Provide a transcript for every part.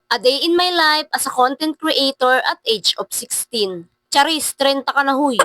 A Day in My Life as a Content Creator at age of 16. Charis, 30 ka na huy.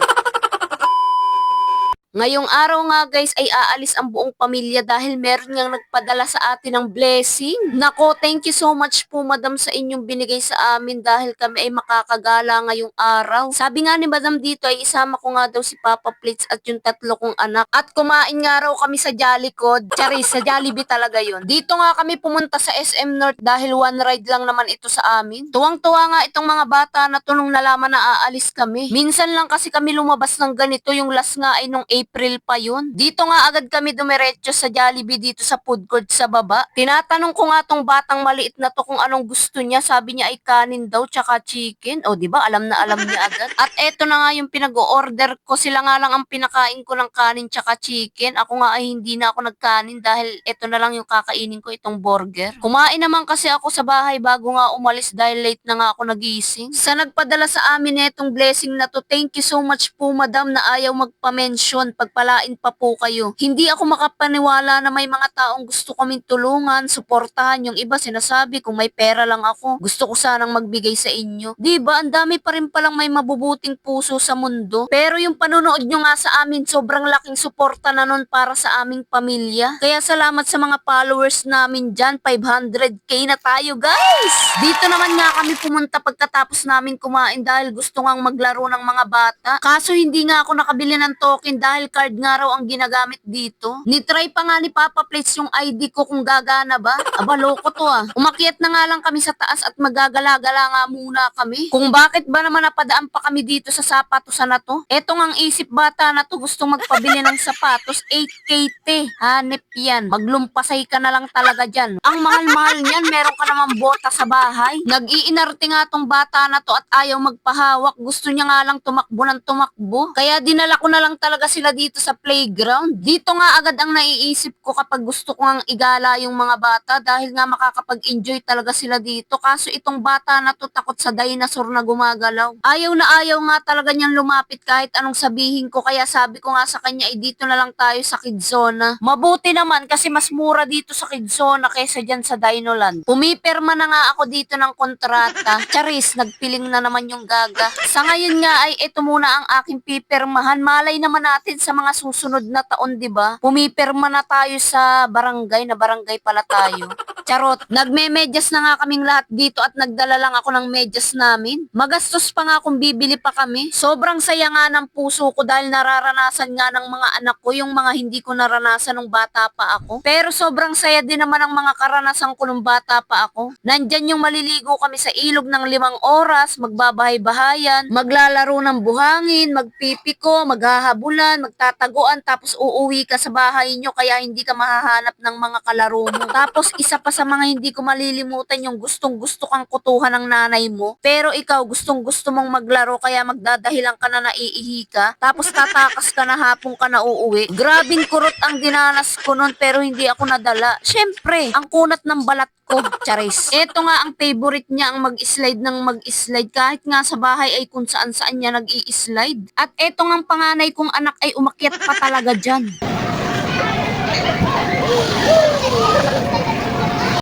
Ngayong araw nga guys ay aalis ang buong pamilya dahil meron ngang nagpadala sa atin ng blessing. Nako, thank you so much po madam sa inyong binigay sa amin dahil kami ay makakagala ngayong araw. Sabi nga ni madam dito ay isama ko nga daw si Papa Plates at yung tatlo kong anak. At kumain nga raw kami sa Jollycod. Charis, sa Jollibee talaga yon. Dito nga kami pumunta sa SM North dahil one ride lang naman ito sa amin. Tuwang-tuwa nga itong mga bata na to nung nalaman na aalis kami. Minsan lang kasi kami lumabas ng ganito, yung last nga ay nung April pa yun. Dito nga agad kami dumiretso sa Jollibee dito sa food court sa baba. Tinatanong ko nga tong batang maliit na to kung anong gusto niya. Sabi niya ay kanin daw tsaka chicken. O di ba alam na alam niya agad. At eto na nga yung pinag-o-order ko. Sila nga lang ang pinakain ko ng kanin tsaka chicken. Ako nga ay hindi na ako nagkanin dahil eto na lang yung kakainin ko, itong burger. Kumain naman kasi ako sa bahay bago nga umalis dahil late na nga ako nagising. Sa nagpadala sa amin netong blessing na to, thank you so much po madam na ayaw magpa-mention. Pagpalain pa po kayo. Hindi ako makapaniwala na may mga taong gusto kaming tulungan, suportahan. Yung iba sinasabi kung may pera lang ako, gusto ko sanang magbigay sa inyo. Diba, ang dami pa rin palang may mabubuting puso sa mundo. Pero yung panonood nyo nga sa amin, sobrang laking suporta na nun para sa aming pamilya. Kaya salamat sa mga followers namin dyan. 500k na tayo guys! Dito naman nga kami pumunta pagkatapos namin kumain dahil gusto ngang maglaro ng mga bata. Kaso hindi nga ako nakabili ng token dahil card nga raw ang ginagamit dito. Nitry pa nga ni Papa Plates yung ID ko kung gagana ba. Aba, loko to ah. Umakyat na nga lang kami sa taas at magagala-gala nga muna kami. Kung bakit ba naman napadaan pa kami dito sa sapatosan na to? Eto ngang isip bata na to gustong magpabili ng sapatos, 8k te. Hanep yan. Maglumpasay ka na lang talaga dyan. Ang mahal-mahal niyan, meron ka naman bota sa bahay. Nag-iinarte nga tong bata na to at ayaw magpahawak. Gusto niya nga lang tumakbo ng tumakbo. Kaya dinala ko na lang talaga sila dito sa playground. Dito nga agad ang naiisip ko kapag gusto ko ngang igala yung mga bata dahil nga makakapag-enjoy talaga sila dito. Kaso itong bata na to takot sa dinosaur na gumagalaw. Ayaw na ayaw nga talaga niyang lumapit kahit anong sabihin ko. Kaya sabi ko nga sa kanya, dito na lang tayo sa Kidzona. Mabuti naman kasi mas mura dito sa Kidzona kaysa dyan sa Dinoland. Pumipirma na nga ako dito ng kontrata. Charis, nagpiling na naman yung gaga. Sa ngayon nga ay ito muna ang aking pipirmahan. Malay naman natin sa mga susunod na taon, di ba? Pumipirma na tayo sa barangay, na barangay pala tayo. Charot, nagme-medyas na nga kaming lahat dito at nagdala lang ako ng medyas namin. Magastos pa nga kung bibili pa kami. Sobrang saya nga ng puso ko dahil nararanasan nga ng mga anak ko yung mga hindi ko naranasan nung bata pa ako. Pero sobrang saya din naman ang mga karanasan ko nung bata pa ako. Nandyan yung maliligo kami sa ilog ng 5 oras, magbabahay-bahayan, maglalaro ng buhangin, magpipiko, maghahabulan, magtataguan, tapos uuwi ka sa bahay nyo kaya hindi ka mahahanap ng mga kalaro mo. Tapos isa pa sa mga hindi ko malilimutan yung gustong-gusto kang kutuhan ng nanay mo, pero ikaw gustong-gusto mong maglaro kaya magdadahilan ka na naiihi ka, tapos tatakas ka na hapon ka na uuwi. Grabing kurot ang dinanas ko nun pero hindi ako nadala. Syempre, ang kunat ng balat ko, Charis. Ito nga ang favorite niya, ang mag-slide ng mag-slide kahit nga sa bahay ay kung saan-saan niya nag-i-slide. At eto nga ang panganay kong anak ay umakyat pa talaga dyan.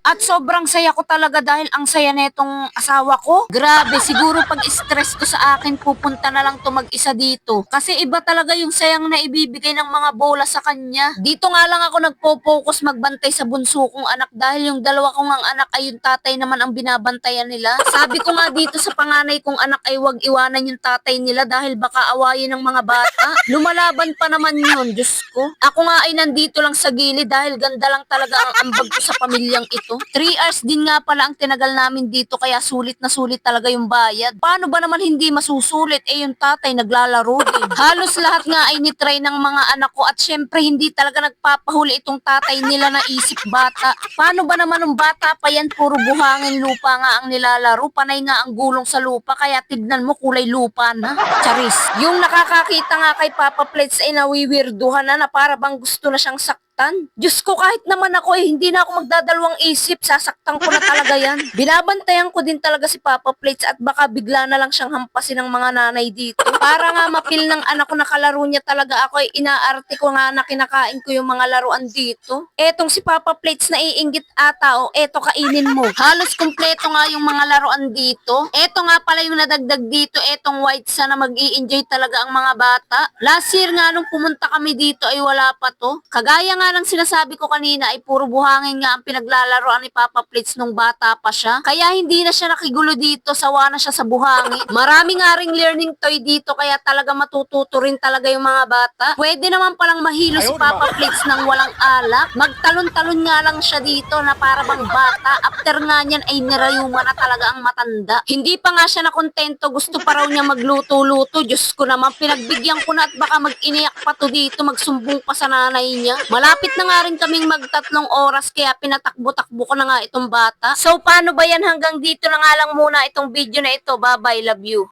At sobrang saya ko talaga dahil ang saya netong asawa ko. Grabe, siguro pag stress ko sa akin, pupunta na lang to mag-isa dito. Kasi iba talaga yung sayang na ibibigay ng mga bola sa kanya. Dito nga lang ako nagpo-focus magbantay sa bunso kong anak dahil yung dalawa kong ang anak ay yung tatay naman ang binabantayan nila. Sabi ko nga dito sa panganay kong anak ay wag iwanan yung tatay nila dahil baka awayin ng mga bata. Lumalaban pa naman yun, Diyos ko. Ako nga ay nandito lang sa gilid dahil ganda lang talaga ang ambag ko sa pamilyang ito. 3 hours din nga pala ang tinagal namin dito kaya sulit na sulit talaga yung bayad. Paano ba naman hindi masusulit? Yung tatay naglalaro din. Halos lahat nga ay nitry ng mga anak ko at syempre hindi talaga nagpapahuli itong tatay nila na isip bata. Paano ba naman ng bata pa yan? Puro buhangin lupa nga ang nilalaro. Panay nga ang gulong sa lupa kaya tignan mo kulay lupa na. Charis. Yung nakakakita nga kay Papa Plates ay nawiwirduhan na para bang gusto na siyang saktan nasasaktan. Diyos ko, kahit naman ako hindi na ako magdadalawang isip, sasaktan ko na talaga yan. Binabantayan ko din talaga si Papa Plates at baka bigla na lang siyang hampasin ng mga nanay dito. Para nga mapil ng anak ko na kalaro niya talaga ako ay inaarte ko nga na kinakain ko yung mga laruan dito. Etong si Papa Plates na iinggit ata o eto kainin mo. Halos kumpleto nga yung mga laruan dito. Eto nga pala yung nadagdag dito, etong white sana mag-i-enjoy talaga ang mga bata. Last year nga nung pumunta kami dito ay wala pa to. Kagaya nga ng sinasabi ko kanina ay puro buhangin nga ang pinaglalaroan ni Papa Plates nung bata pa siya. Kaya hindi na siya nakigulo dito, sawa na siya sa buhangin. Marami nga ring learning toy dito kaya talaga matututo rin talaga yung mga bata. Pwede naman palang mahilo si Papa Plates ng walang alak. Magtalon-talon nga lang siya dito na para bang bata. After nga niyan ay nirayuma na talaga ang matanda. Hindi pa nga siya nakontento, gusto pa raw niya magluto-luto. Diyos ko naman, pinagbigyan ko na at baka mag-iniyak pa to dito, magsumbong pa sa nanay niya. Malapit na nga rin kaming mag3 oras kaya pinatakbo-takbo ko na nga itong bata. So paano ba yan, hanggang dito na nga lang muna itong video na ito. Bye bye, love you.